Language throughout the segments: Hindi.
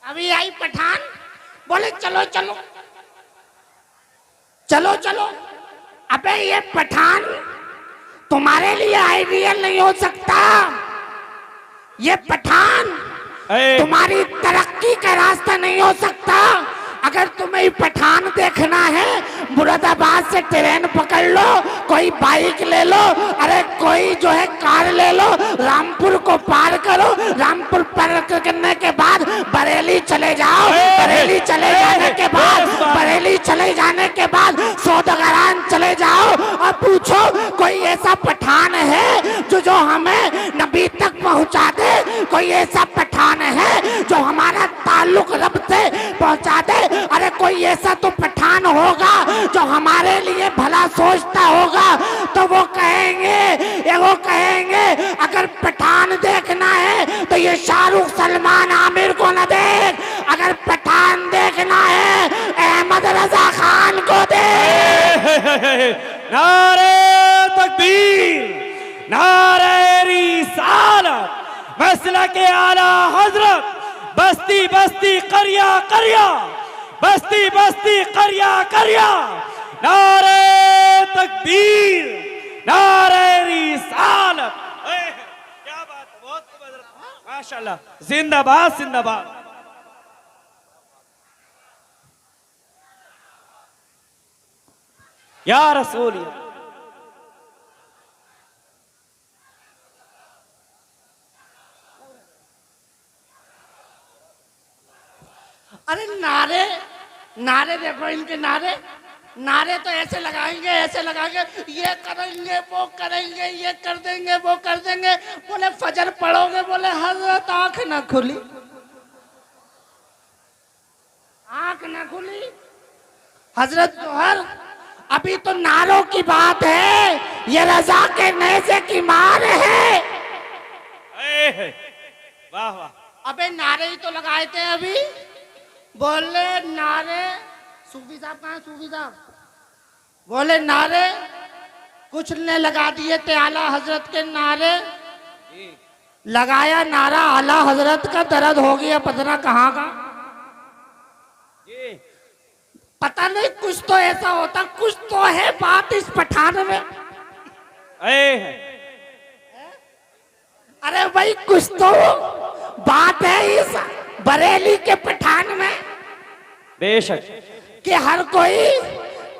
अभी आई पठान, बोले चलो चलो चलो चलो। अबे ये पठान तुम्हारे लिए आइडियल नहीं हो सकता। ये पठान तुम्हारी तरक्की का रास्ता नहीं हो सकता। अगर तुम्हें पठान देखना है, मुरादाबाद से ट्रेन पकड़ लो, कोई बाइक ले लो, अरे कोई जो है कार ले लो, रामपुर को पार करो, रामपुर पार करने के बाद बरेली चले जाओ, बरेली चले जाने के बाद बरेली चले जाने के बाद सौदागरान चले जाओ और पूछो कोई ऐसा पठान है जो हमें नबी तक पहुंचा दे, कोई ऐसा पठान है जो हमारा ताल्लुक रब से पहुंचा दे। अरे कोई ऐसा तो पठान होगा जो हमारे लिए भला सोचता होगा। तो वो कहेंगे अगर पठान देखना है तो ये शाहरुख सलमान आमिर को न देख, अगर पठान देखना है अहमद रजा खान को देख। नारे तकबीर, नारे रिसालत, मसला के आला हजरत, बस्ती बस्ती करिया करिया, बस्ती बस्ती करिया करिया, नारे तकबीर, नारे रिसालत। क्या बात, बहुत माशाल्लाह, जिंदाबाद जिंदाबाद। या रसूल, अरे नारे नारे देखो इनके नारे, नारे तो ऐसे लगाएंगे ऐसे लगाएंगे, ये करेंगे वो करेंगे, ये कर देंगे वो कर देंगे। बोले फजर पढ़ोगे, बोले हजरत आंख ना खुली, आंख ना खुली। हजरत जोहर अभी तो नारों की बात है, ये रजा के नेज़े की मार है। वाह वाह। अबे नारे ही तो लगाए थे अभी, बोले नारे। सूफी साहब कहाँ है? सूफी साहब बोले नारे कुछ ने लगा दिए थे आला हजरत के नारे, लगाया नारा आला हजरत का, दर्द हो गया पता कहाँ का। पता नहीं कुछ तो ऐसा होता, कुछ तो है बात इस पठान में। अरे भाई कुछ तो बात है इस बरेली के पठान में। बेशक कि हर कोई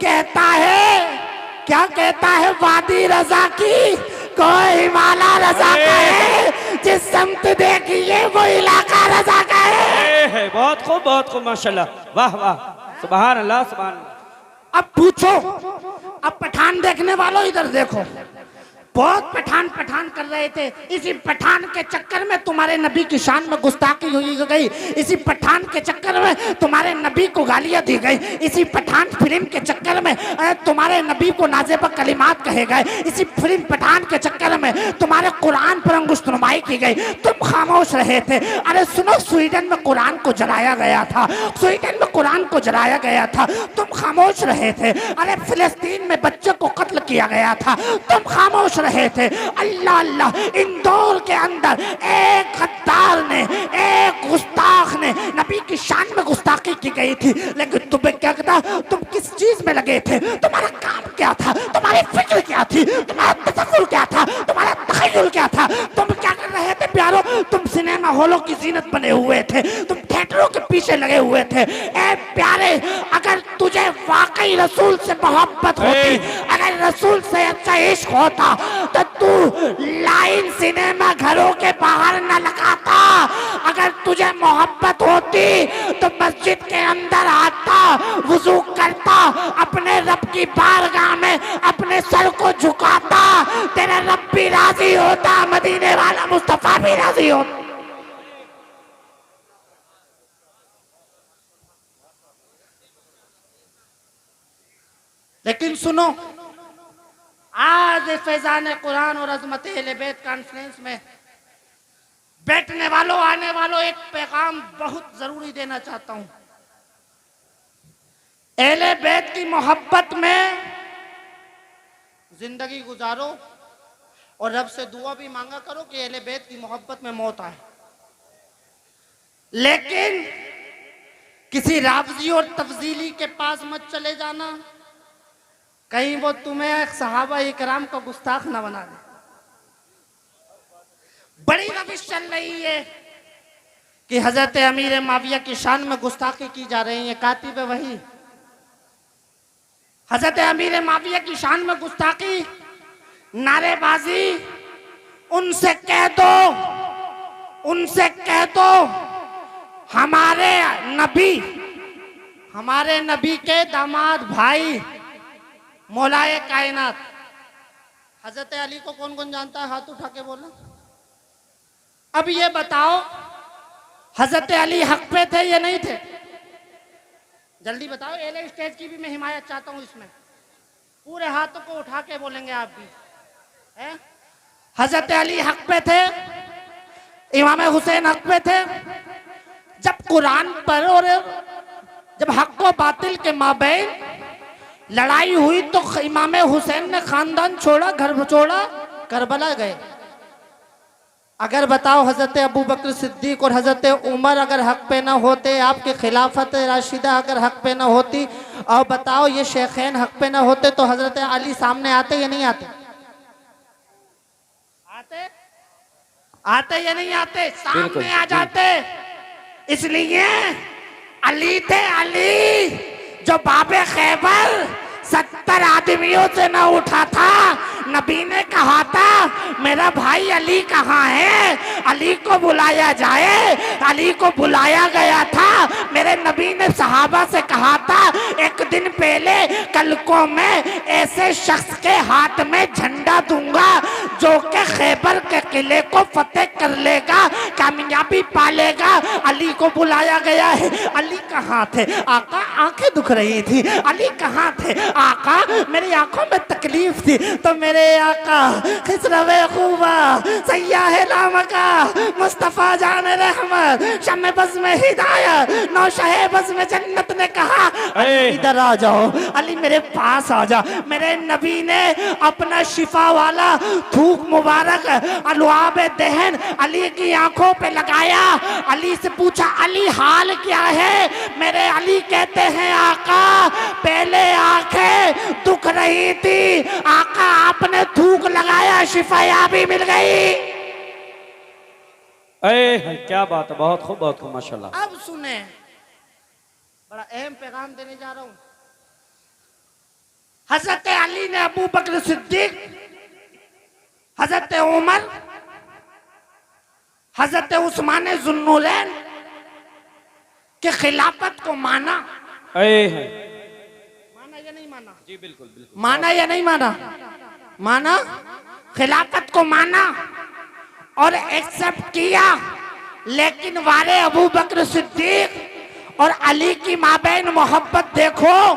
कहता है, क्या कहता है, वादी रजा की कोई हिमालय रजा का है, जिस समत देखिए वो इलाका रजा का है। बहुत खूब माशाल्लाह, वाह वाह, सुभान अल्लाह सुभान अल्लाह। अब पूछो, अब पठान देखने वालों इधर देखो, बहुत पठान पठान कर रहे थे। इसी पठान के चक्कर में तुम्हारे नबी की शान में गुस्ताखी हुई गई, इसी पठान के चक्कर में तुम्हारे नबी को गालियां दी गई, इसी पठान फिल्म के चक्कर में तुम्हारे नबी को नाजेबा कलिमात कहे गए, इसी फिल्म पठान के चक्कर में तुम्हारे कुरान पर अंगुष्ठनुमाई की गई। तुम खामोश रहे थे। अरे सुनो, स्वीडन में कुरान को जलाया गया था, स्वीडन में कुरान को जलाया गया था, तुम खामोश रहे थे। अरे फिलिस्तीन में बच्चे को कत्ल किया गया था, तुम खामोश रहे थे। अल्लाह अल्लाह, इंदौर के अंदर एक गद्दार ने, एक गुस्ताख ने नबी की शान में गुस्ताखी की गई थी, लेकिन तुम्हें क्या कहता, तुम किस चीज में लगे थे, तुम्हारा काम क्या था, तुम्हारी फिक्र क्या थी, तुम्हारा तसव्वुर क्या था, तुम्हारा तखय्युल क्या था, तुम क्या कर रहे थे प्यारो? तुम सिनेमा हॉलों की जीनत बने हुए थे, तुम थिएटरों के पीछे लगे हुए थे। ए प्यारे, अगर तुझे वाकई रसूल से मोहब्बत होती, अगर रसूल से अच्छा इश्क होता तो तू लाइन सिनेमा घरों के बाहर न लगाता। अगर तुझे मोहब्बत होती तो मस्जिद के अंदर आता, वुजू करता, अपने रब की बारगाह में अपने सर को झुकाता, तेरा रब भी राजी होता, मदीने वाला मुस्तफा भी राजी होता। लेकिन सुनो, आज फैजान कुरान और अजमत अहले बैत कॉन्फ्रेंस में बैठने वालों, आने वालों, एक पैगाम बहुत जरूरी देना चाहता हूं। अहले बैत की मोहब्बत में जिंदगी गुजारो और रब से दुआ भी मांगा करो कि अहले बैत की मोहब्बत में मौत आए। लेकिन किसी रावजी और तफजीली के पास मत चले जाना, कहीं वो तुम्हें सहाबा इकराम को गुस्ताख न बना दे। बड़ी रविश चल रही है कि हजरत अमीर माविया की शान में गुस्ताखी की जा रही है। कातिब वही हजरत अमीर माविया की शान में गुस्ताखी, नारेबाजी। उनसे कह दो हमारे नबी के दामाद भाई मौलाए कायनात हजरत अली को कौन कौन जानता है? हाथ उठा के बोलो। अब ये बताओ, हजरत अली हक पे थे या नहीं थे? जल्दी बताओ। एले स्टेज की भी मैं हिमायत चाहता हूं इसमें। पूरे हाथों को उठा के बोलेंगे आप भी है? हजरत अली हक पे थे, इमाम हुसैन हक पे थे। जब कुरान पर और जब हक व बातिल के माबैन लड़ाई हुई तो इमाम हुसैन ने खानदान छोड़ा, घर छोड़ा, करबला गए। अगर बताओ हजरत अबू बकर सिद्दीक और हजरत उमर अगर हक पे ना होते, आपके खिलाफत राशिदा अगर हक पे ना होती, और बताओ ये शेखैन हक पे ना होते, तो हजरत अली सामने आते या नहीं आते? आते या नहीं आते? सामने आ जाते। इसलिए अली थे, अली जो बाबे खैबर 70 आदमियों से न उठा था। नबी ने कहा था मेरा भाई अली कहाँ है, अली को बुलाया जाए। अली को बुलाया गया था। मेरे नबी ने सहाबा से कहा था एक दिन पहले कल को मैं ऐसे शख्स के हाथ में झंडा दूंगा जो के खैबर के किले को फतेह कर लेगा, कामयाबी पालेगा। अली को बुलाया गया है। अली कहाँ थे? आका आंखें दुख रही थी। अली कहाँ थे? आका मेरी आंखों में तकलीफ थी तो मेरे आका खिसरवे खूबा सैयाह नामका मुस्तफा जान रहमत शम्मे बज़ में हिदायत नौशहे बज़ में जन्नत ने कहा इधर आ जाओ, अली मेरे पास आ जा। मेरे नबी ने अपना शिफा वाला थूक मुबारक अलवाब दहन अली की आंखों पे लगाया। अली से पूछा अली हाल क्या है? मेरे अली कहते हैं आका पहले आंखें दुख रही थी, आका आपने थूक लगाया, शिफायाबी मिल गई। क्या बात है, बहुत खूब माशाल्लाह। अब सुने, बड़ा अहम पैगाम देने जा रहा हूं। हजरत अली ने अबू बकर सिद्दीक, हजरत उमर, हजरत उस्मान जुन्नूरैन के खिलाफत को माना। माना या नहीं माना? जी बिल्कुल बिल्कुल। माना या नहीं माना? माना। खिलाफत को माना और एक्सेप्ट किया। लेकिन वारे अबू बकर सिद्दीक और अली की माबैन मोहब्बत देखो,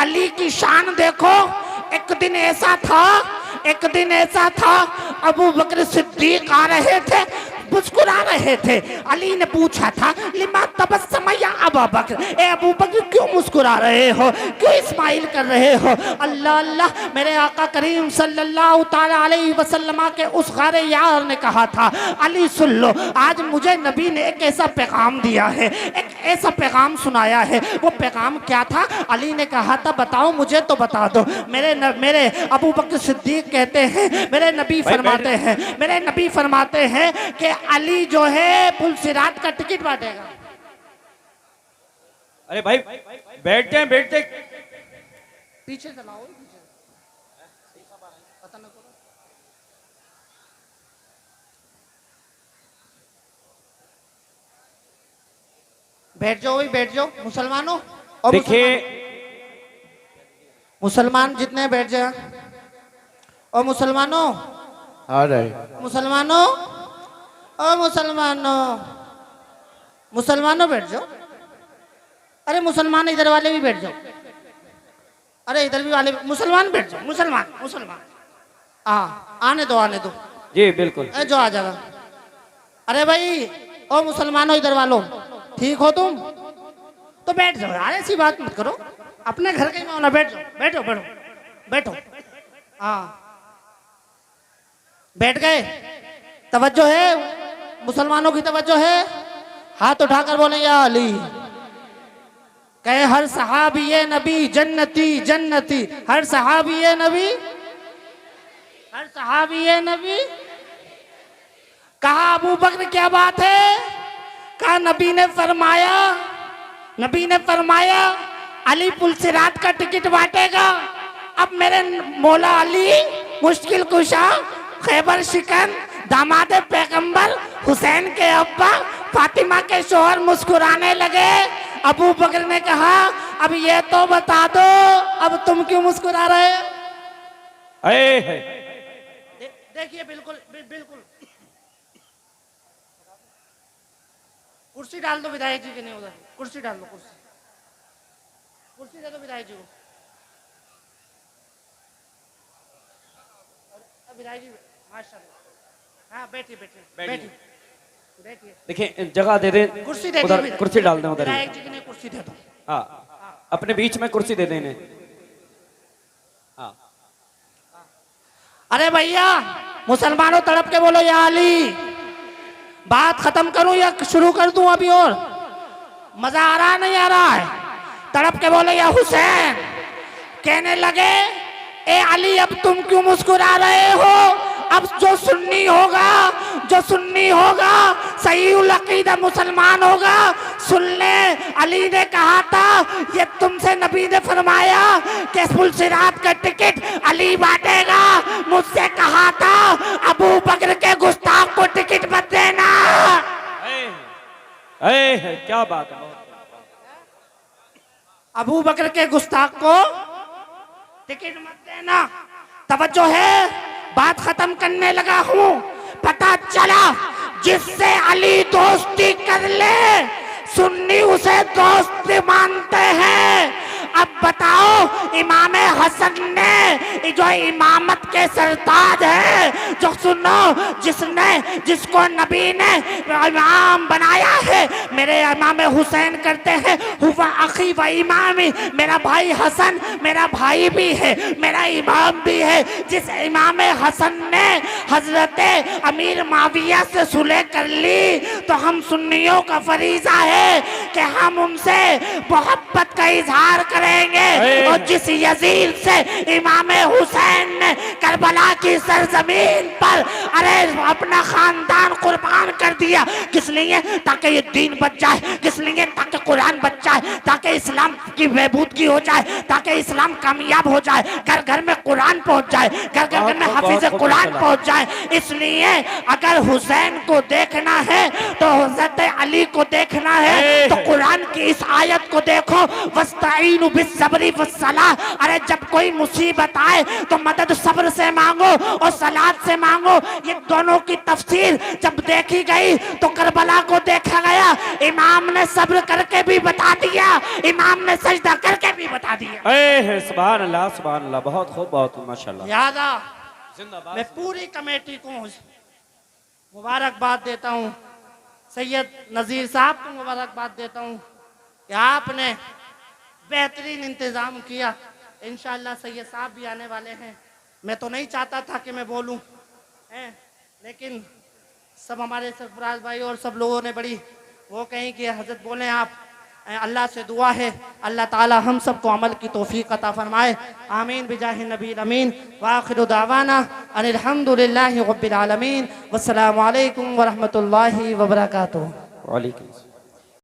अली की शान देखो। एक दिन ऐसा था अबू बकर सिद्दीक आ रहे थे, मुस्कुरा रहे थे। अली ने पूछा था लिमा तबस्सम या अबू बकर, ए अबू बकर क्यों मुस्कुरा रहे हो, क्यों इस्माइल कर रहे हो? अल्लाह अल्लाह, मेरे आका करीम सल्लल्लाहु ताला अलैहि वसल्लम के उस गारे यार ने कहा था अली सुन लो, आज मुझे नबी ने एक ऐसा पैगाम दिया है, एक ऐसा पैगाम सुनाया है। वो पैगाम क्या था? अली ने कहा था बताओ मुझे तो बता दो। मेरे अबू बकर सिद्दीक कहते हैं मेरे नबी फरमाते हैं कि अली जो है पुलसिरात का टिकट बांटेगा। अरे भाई बैठते पीछे चलाओ, पीछे पता ना करो। बैठ जाओ मुसलमानों। और देखिए मुसलमान जितने बैठ जाए। और मुसलमानों आ रहे मुसलमानों बैठ जाओ। अरे मुसलमान इधर वाले भी बैठ जाओ। अरे इधर भी वाले मुसलमान बैठ जाओ। मुसलमान आने दो जी बिल्कुल। जो आ जाएगा। अरे भाई ओ मुसलमानों इधर वालों, ठीक हो तुम तो बैठ जाओ यार, ऐसी बात मत करो। अपने घर का ही मामला, बैठो। बैठ गए? तवज्जो है? मुसलमानों की तवज्जो है? हाथ उठाकर बोले या अली, कहे हर सहाबी नबी जन्नती जन्नती, हर सहाबी नबी, हर सहाबी नबी। कहा अबू बकर क्या बात है? कहा नबी ने फरमाया, नबी ने फरमाया अली पुलसिरात का टिकट बांटेगा। अब मेरे मौला अली मुश्किल कुशा खैबर शिकन दामाद पैगंबर हुसैन के अब्बा फातिमा के शोहर मुस्कुराने लगे। अबू बकर ने कहा अब ये तो बता दो अब तुम क्यों मुस्कुरा रहे? देखिए बिल्कुल बिल्कुल। कुर्सी डाल दो विधायक जी के, नहीं उधर कुर्सी डाल दो, कुर्सी कुर्सी दे दो विधायक जी को। विधायक जी माशाल्लाह, हाँ बैठिए बैठिए बैठिए बैठिए। देखिए जगह दे दें, कुर्सी दे उधर दो, कुर्सी डाल दें उधर। विधायक जी के लिए कुर्सी दे दो। हाँ अपने बीच में कुर्सी दे देने। हाँ अरे भैया मुसलमानों तड़प के बोलो या अली। बात खत्म करूं या शुरू कर दूं अभी? और मजा आ रहा नहीं आ रहा है? तड़प के बोलो या हुसैन। कहने लगे ए अली अब तुम क्यों मुस्कुरा रहे हो? अब जो सुन्नी होगा, जो सुन्नी होगा, सही अकीदा मुसलमान होगा। सुन ले, अली ने कहा था ये तुमसे नबी ने फरमाया कि पुलसिरात का टिकट अली बांटेगा। मुझसे कहा था अबू बकर के गुस्ताख को टिकट मत देना। क्या बात है? अबू बकर के गुस्ताख को टिकट मत देना। तवज्जो है, बात खत्म करने लगा हूं। पता चला जिससे अली दोस्ती कर ले सुन्नी उसे दोस्त मानते हैं। अब बताओ इमाम हसन ने जो इमामत के सरताज है, जो सुनो जिसको नबी ने इमाम बनाया है, मेरे इमाम हुसैन करते हैं हुवा अखी व इमामी। मेरा भाई हसन मेरा भाई भी है, मेरा इमाम भी है। जिस इमाम हसन ने हजरत अमीर माविया से सुलह कर ली तो हम सुन्नियों का फरीजा है कि हम उनसे मोहब्बत का इजहार करेंगे। और जिस यजीद से इमाम हुसैन ने करबला की सरजमीन पर अरे अपना खानदान कुर्बान कर दिया, किस लिए? ताकि ये दीन बच जाए, किस लिए? ताकि कुरान बच जाए, ताकि इस्लाम की बहबूदगी हो जाए, ताकि इस्लाम कामयाब हो जाए, घर घर में कुरान पहुंच जाए, घर घर में हाफिज कुरान पहुंच जाए। इसलिए अगर हुसैन को देखना है तो हजरत अली को देखना है तो कुरान की इस आयत को देखो, वस्ताईनु बिस्सब्री वस्सलाह। अरे जब कोई मुसीबत आए तो मदद सब्र से मांगो और सलात से मांगो। ये दोनों की तफसीर जब देखी गई तो करबला को देखा गया, इमाम ने सब्र करके भी बता दिया, इमाम ने सजदा करके भी बता दिया। सुभान अल्लाह सुभान अल्लाह, बहुत खूब बहुत माशाल्लाह। यादा मैं पूरी कमेटी को मुबारकबाद देता हूँ, सैयद नज़ीर साहब को मुबारकबाद देता हूँ कि आपने बेहतरीन इंतज़ाम किया। इंशाअल्लाह सैयद साहब भी आने वाले हैं। मैं तो नहीं चाहता था कि मैं बोलूं, लेकिन सब हमारे सरफराज भाई और सब लोगों ने बड़ी वो कहीं कि हजरत बोले आप। अल्लाह से दुआ है अल्लाह ताला हम सबको अमल की तौफीक अता फरमाए। आमीन बिजाहि नबी अमीन। व आखिरु दावाना अनिल हम्दुलिल्लाहि रब्बिल आलमीन। वस्सलामु अलैकुम व रहमतुल्लाहि व बरकातुहू। वालेकुम।